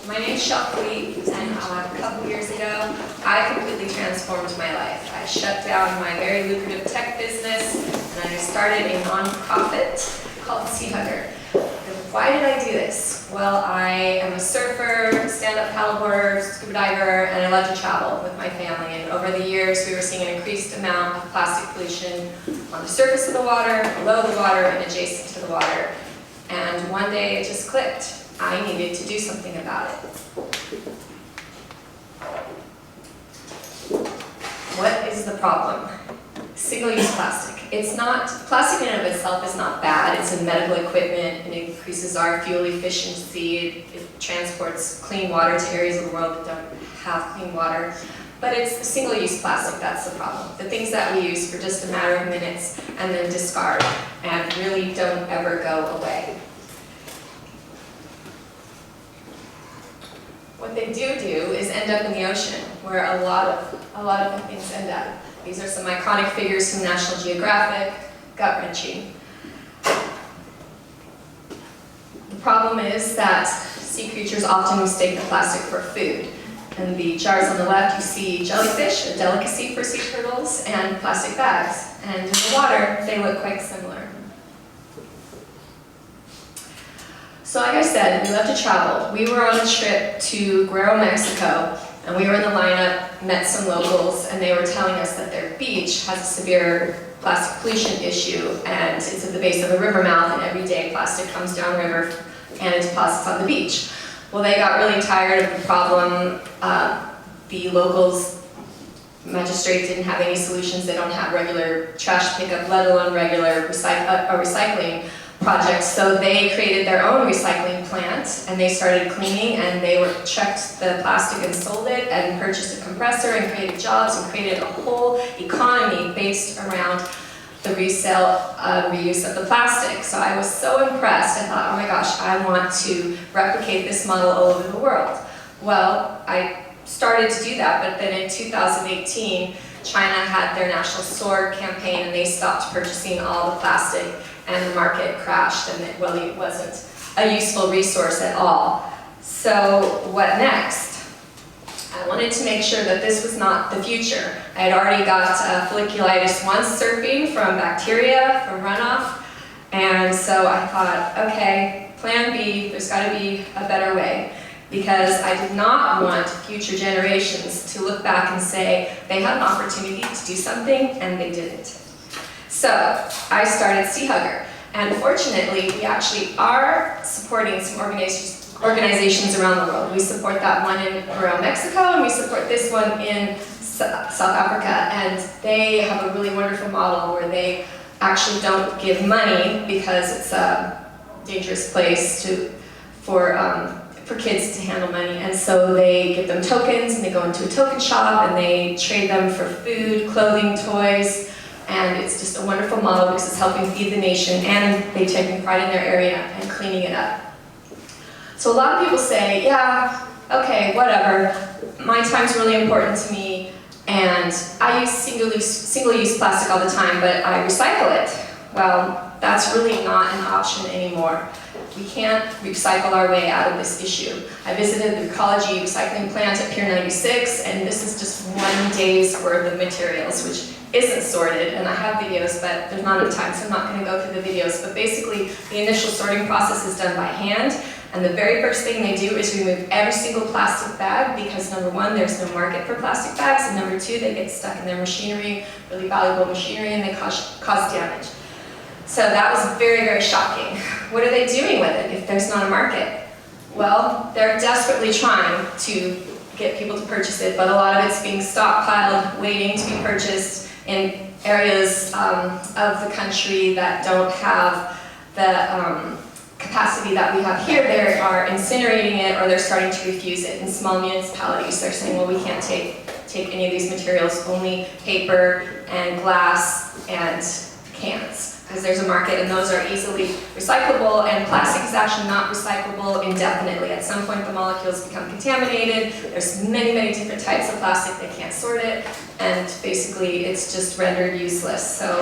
My name's Cleave, and a couple years ago, I completely transformed my life. I shut down my very lucrative tech business, and I started a nonprofit called Sea Hugger. Why did I do this? Well, I am a surfer, stand-up paddleboarder, scuba diver, and I love to travel with my family. And over the years, we were seeing an increased amount of plastic pollution on the surface of the water, below the water, and adjacent to the water. And one day it just clicked. I needed to do something about it. What is the problem? Single-use plastic. Plastic in and of itself is not bad. It's in medical equipment. It increases our fuel efficiency. It transports clean water to areas of the world that don't have clean water. But it's single-use plastic that's the problem. The things that we use for just a matter of minutes and then discard and really don't ever go away. What they do is end up in the ocean, where a lot of the things end up. These are some iconic figures from National Geographic, gut-wrenching. The problem is that sea creatures often mistake the plastic for food. In the jars on the left, you see jellyfish, a delicacy for sea turtles, and plastic bags. And in the water, they look quite similar. So like I said, we love to travel. We were on a trip to Guerrero, Mexico, and we were in the lineup, met some locals, and they were telling us that their beach has a severe plastic pollution issue, and it's at the base of a river mouth, and every day plastic comes downriver and it deposits on the beach. Well, they got really tired of the problem. The locals, magistrates didn't have any solutions. They don't have regular trash pickup, let alone regular recycling projects, so they created their own recycling plant, and they started cleaning, and they checked the plastic and sold it, and purchased a compressor, and created jobs, and created a whole economy based around the resale, reuse of the plastic. So I was so impressed. I thought, oh my gosh, I want to replicate this model all over the world. Well, I started to do that, but then in 2018, China had their National Sword campaign, and they stopped purchasing all the plastic, and the market crashed, and it really wasn't a useful resource at all. So what next? I wanted to make sure that this was not the future. I had already got folliculitis once surfing from bacteria, from runoff, and so I thought, okay, plan B, there's got to be a better way. Because I did not want future generations to look back and say they had an opportunity to do something and they didn't. So I started Sea Hugger, and fortunately we actually are supporting some organizations around the world. We support that one in Guerrero, Mexico, and we support this one in South Africa, and they have a really wonderful model where they actually don't give money because it's a dangerous place for kids to handle money, and so they give them tokens, and they go into a token shop, and they trade them for food, clothing, toys, and it's just a wonderful model because it's helping feed the nation, and they're taking pride in their area and cleaning it up. So a lot of people say, yeah, okay, whatever, my time's really important to me, and I use single-use plastic all the time, but I recycle it. Well, that's really not an option anymore. We can't recycle our way out of this issue. I visited the ecology recycling plant at Pier 96, and this is just one day's worth of materials, which isn't sorted, and I have videos, but there's not enough time, so I'm not going to go through the videos. But basically, the initial sorting process is done by hand, and the very first thing they do is remove every single plastic bag, because number one, there's no market for plastic bags, and number two, they get stuck in their machinery, really valuable machinery, and they cause damage. So that was very, very shocking. What are they doing with it if there's not a market? Well, they're desperately trying to get people to purchase it, but a lot of it's being stockpiled, waiting to be purchased in areas of the country that don't have the capacity that we have here. They are incinerating it, or they're starting to refuse it. In small municipalities, they're saying, well, we can't take any of these materials, only paper and glass and cans, because there's a market, and those are easily recyclable, and plastic is actually not recyclable indefinitely. At some point the molecules become contaminated. There's many, many different types of plastic, they can't sort it, and basically it's just rendered useless. So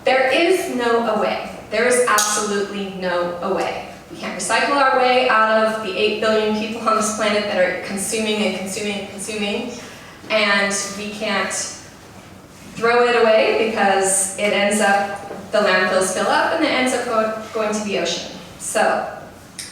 there is no way. There is absolutely no way. We can't recycle our way out of the 8 billion people on this planet that are consuming and consuming and consuming. And we can't throw it away because it ends up, the landfills fill up and it ends up going to the ocean. So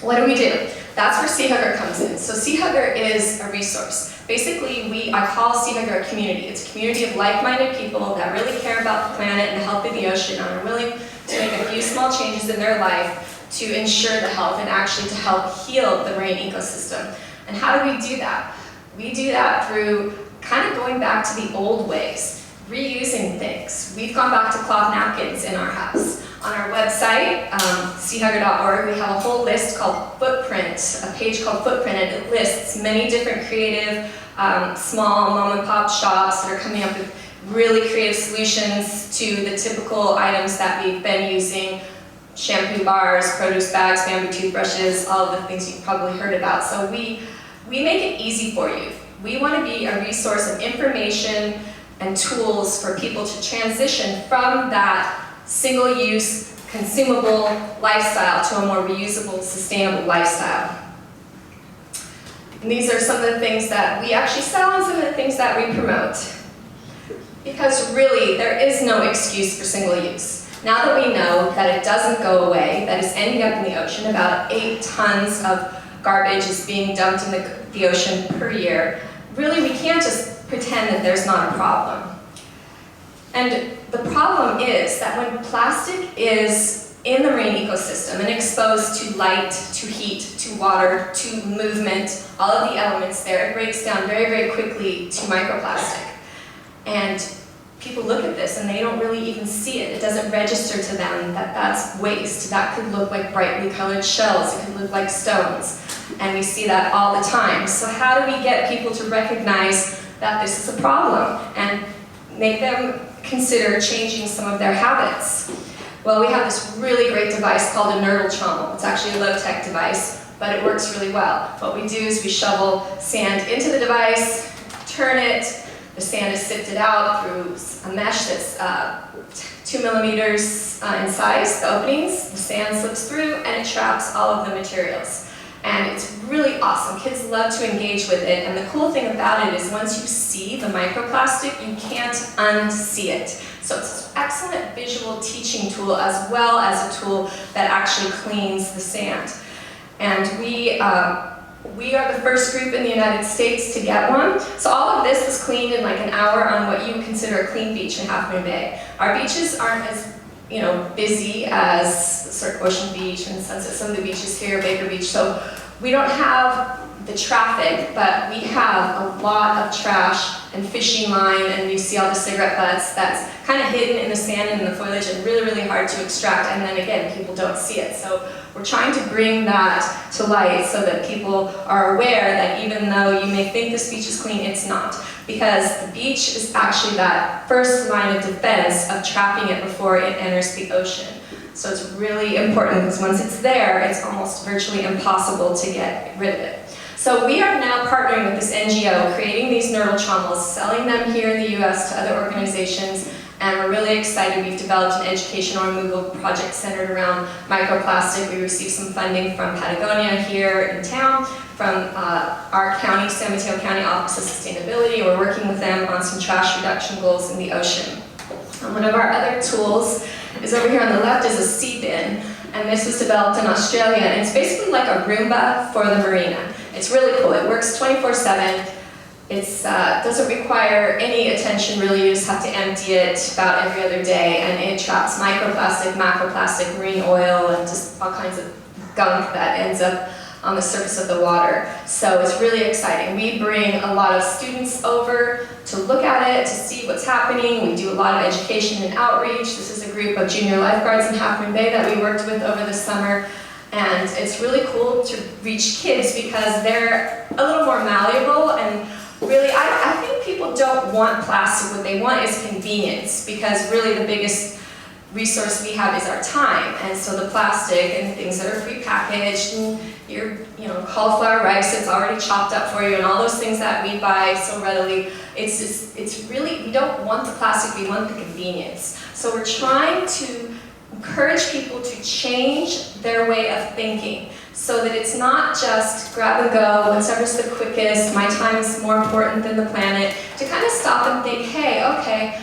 what do? That's where Sea Hugger comes in. So Sea Hugger is a resource. Basically, I call Sea Hugger a community. It's a community of like-minded people that really care about the planet and the health of the ocean and are willing to make a few small changes in their life to ensure the health and actually to help heal the marine ecosystem. And how do we do that? We do that through kind of going back to the old ways, reusing things. We've gone back to cloth napkins in our house. On our website, seahugger.org, we have a whole list called Footprint, a page called Footprint, and it lists many different creative, small mom-and-pop shops that are coming up with really creative solutions to the typical items that we've been using: shampoo bars, produce bags, bamboo toothbrushes, all of the things you've probably heard about. So we make it easy for you. We want to be a resource of information and tools for people to transition from that single-use, consumable lifestyle to a more reusable, sustainable lifestyle. And these are some of the things that we actually sell and some of the things that we promote. Because really, there is no excuse for single use. Now that we know that it doesn't go away, that it's ending up in the ocean, about 8 tons of garbage is being dumped in the ocean per year, really we can't just pretend that there's not a problem. And the problem is that when plastic is in the marine ecosystem and exposed to light, to heat, to water, to movement, all of the elements there, it breaks down very, very quickly to microplastic. And people look at this and they don't really even see it. It doesn't register to them that that's waste. That could look like brightly colored shells. It could look like stones. And we see that all the time. So how do we get people to recognize that this is a problem and make them consider changing some of their habits? Well, we have this really great device called a nurdle trommel. It's actually a low-tech device, but it works really well. What we do is we shovel sand into the device, turn it, the sand is sifted out through a mesh that's 2 millimeters in size, the openings. The sand slips through and it traps all of the materials. And it's really awesome. Kids love to engage with it. And the cool thing about it is once you see the microplastic, you can't unsee it. So it's an excellent visual teaching tool as well as a tool that actually cleans the sand. And we are the first group in the United States to get one. So all of this was cleaned in like an hour on what you consider a clean beach in Half Moon Bay. Our beaches aren't as busy as sort of Ocean Beach and Sunset, some of the beaches here, Baker Beach. So we don't have the traffic, but we have a lot of trash and fishing line, and you see all the cigarette butts that's kind of hidden in the sand and in the foliage and really, really hard to extract. And then again, people don't see it. So we're trying to bring that to light so that people are aware that even though you may think this beach is clean, it's not. Because the beach is actually that first line of defense of trapping it before it enters the ocean. So it's really important because once it's there, it's almost virtually impossible to get rid of it. So we are now partnering with this NGO, creating these nurdle trommels, selling them here in the US to other organizations, and we're really excited. We've developed an educational removal project centered around microplastic. We received some funding from Patagonia here in town, from our county, San Mateo County Office of Sustainability. We're working with them on some trash reduction goals in the ocean. And one of our other tools is over here on the left is a sea bin, and this was developed in Australia, and it's basically like a Roomba for the marina. It's really cool. It works 24/7. It doesn't require any attention really. You just have to empty it about every other day, and it traps microplastic, macroplastic, marine oil, and just all kinds of gunk that ends up on the surface of the water. So it's really exciting. We bring a lot of students over to look at it, to see what's happening. We do a lot of education and outreach. This is a group of junior lifeguards in Half Moon Bay that we worked with over the summer. And it's really cool to reach kids because they're a little more malleable, and really, I think people don't want plastic. What they want is convenience, because really the biggest resource we have is our time. And so the plastic and things that are prepackaged, and your cauliflower rice, it's already chopped up for you, and all those things that we buy so readily, it's really, we don't want the plastic, we want the convenience. So we're trying to encourage people to change their way of thinking so that it's not just grab and go, whatever's the quickest, my time is more important than the planet, to kind of stop and think, hey, okay,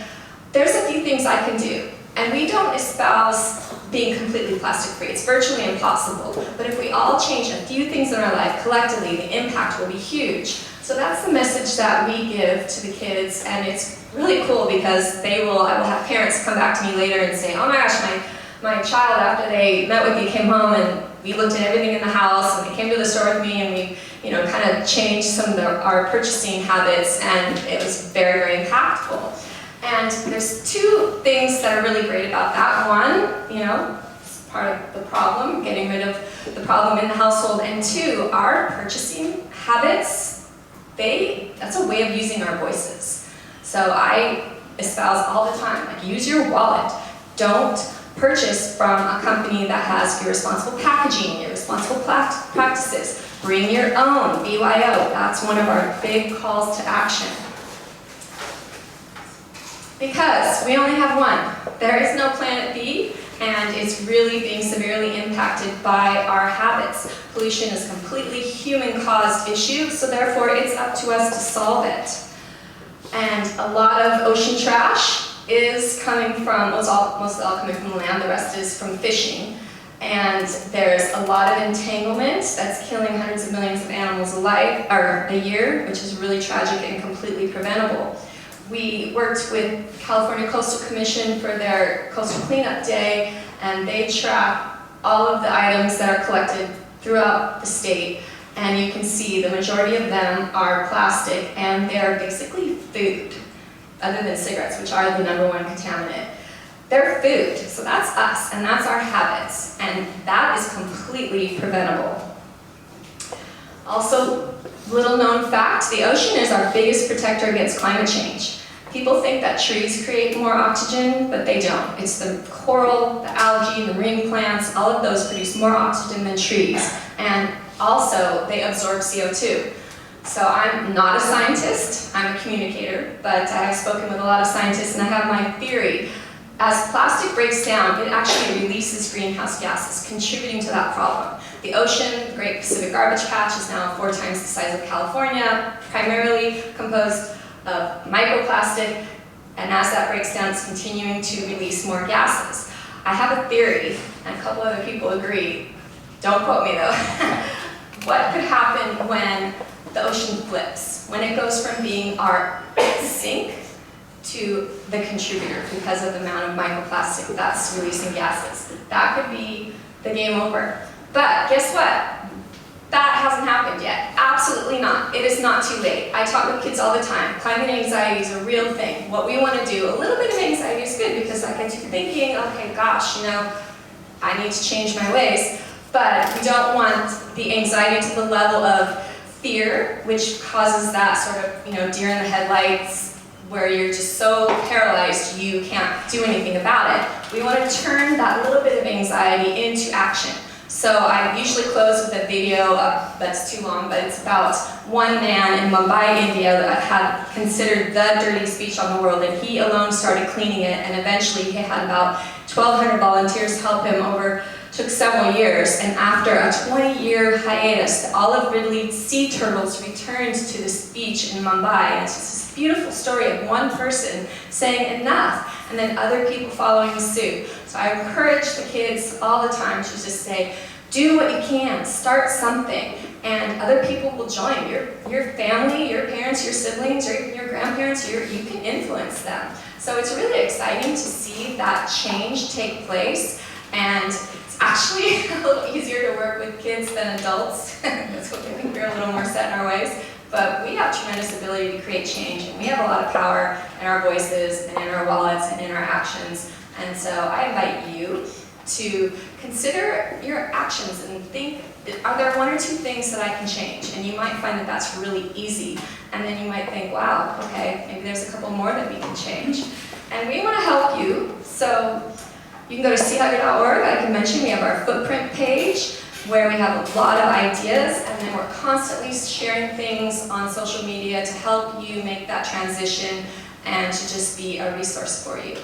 there's a few things I can do. And we don't espouse being completely plastic free. It's virtually impossible. But if we all change a few things in our life collectively, the impact will be huge. So that's the message that we give to the kids, and it's really cool because I will have parents come back to me later and say, oh my gosh, my child, after they met with me, came home and we looked at everything in the house, and they came to the store with me, and we, kind of changed some of our purchasing habits, and it was very, very impactful. And there's two things that are really great about that. One, it's part of the problem, getting rid of the problem in the household, and two, our purchasing habits, that's a way of using our voices. So I espouse all the time, like, use your wallet. Don't purchase from a company that has irresponsible packaging, irresponsible practices. Bring your own, BYO. That's one of our big calls to action. Because we only have one. There is no planet B, and it's really being severely impacted by our habits. Pollution is a completely human-caused issue, so therefore it's up to us to solve it. And a lot of ocean trash is coming from, mostly all coming from the land, the rest is from fishing. And there's a lot of entanglement that's killing hundreds of millions of animals a year, which is really tragic and completely preventable. We worked with California Coastal Commission for their Coastal Cleanup Day, and they track all of the items that are collected throughout the state, and you can see the majority of them are plastic, and they're basically food, other than cigarettes, which are the #1 contaminant. They're food, so that's us, and that's our habits, and that is completely preventable. Also, little known fact, the ocean is our biggest protector against climate change. People think that trees create more oxygen, but they don't. It's the coral, the algae, the marine plants, all of those produce more oxygen than trees. And also, they absorb CO2. So I'm not a scientist, I'm a communicator, but I have spoken with a lot of scientists, and I have my theory. As plastic breaks down, it actually releases greenhouse gases, contributing to that problem. The ocean, the Great Pacific Garbage Patch, is now 4 times the size of California, primarily composed of microplastic, and as that breaks down, it's continuing to release more gases. I have a theory, and a couple other people agree. Don't quote me though. What could happen when the ocean flips? When it goes from being our sink to the contributor because of the amount of microplastic that's releasing gases. That could be the game over. But guess what? That hasn't happened yet. Absolutely not. It is not too late. I talk with kids all the time. Climate anxiety is a real thing. What we want to do, a little bit of anxiety is good because I get you thinking, okay, gosh, I need to change my ways. But we don't want the anxiety to the level of fear, which causes that sort of, deer in the headlights, where you're just so paralyzed you can't do anything about it. We want to turn that little bit of anxiety into action. So I usually close with a video that's too long, but it's about one man in Mumbai, India that had considered the dirtiest beach on the world, and he alone started cleaning it, and eventually he had about 1,200 volunteers help him took several years, and after a 20-year hiatus, the olive ridley sea turtles returned to this beach in Mumbai, and it's just this beautiful story of one person saying enough, and then other people following suit. So I encourage the kids all the time to just say, do what you can, start something, and other people will join. Your family, your parents, your siblings, or even your grandparents, you can influence them. So it's really exciting to see that change take place, and it's actually a little easier to work with kids than adults. That's what we think we're a little more set in our ways. But we have tremendous ability to create change, and we have a lot of power in our voices, and in our wallets, and in our actions. And so I invite you to consider your actions and think, are there 1 or 2 things that I can change? And you might find that that's really easy. And then you might think, wow, okay, maybe there's a couple more that we can change. And we want to help you. So you can go to seehugger.org. Like I mentioned, we have our footprint page where we have a lot of ideas, and then we're constantly sharing things on social media to help you make that transition and to just be a resource for you.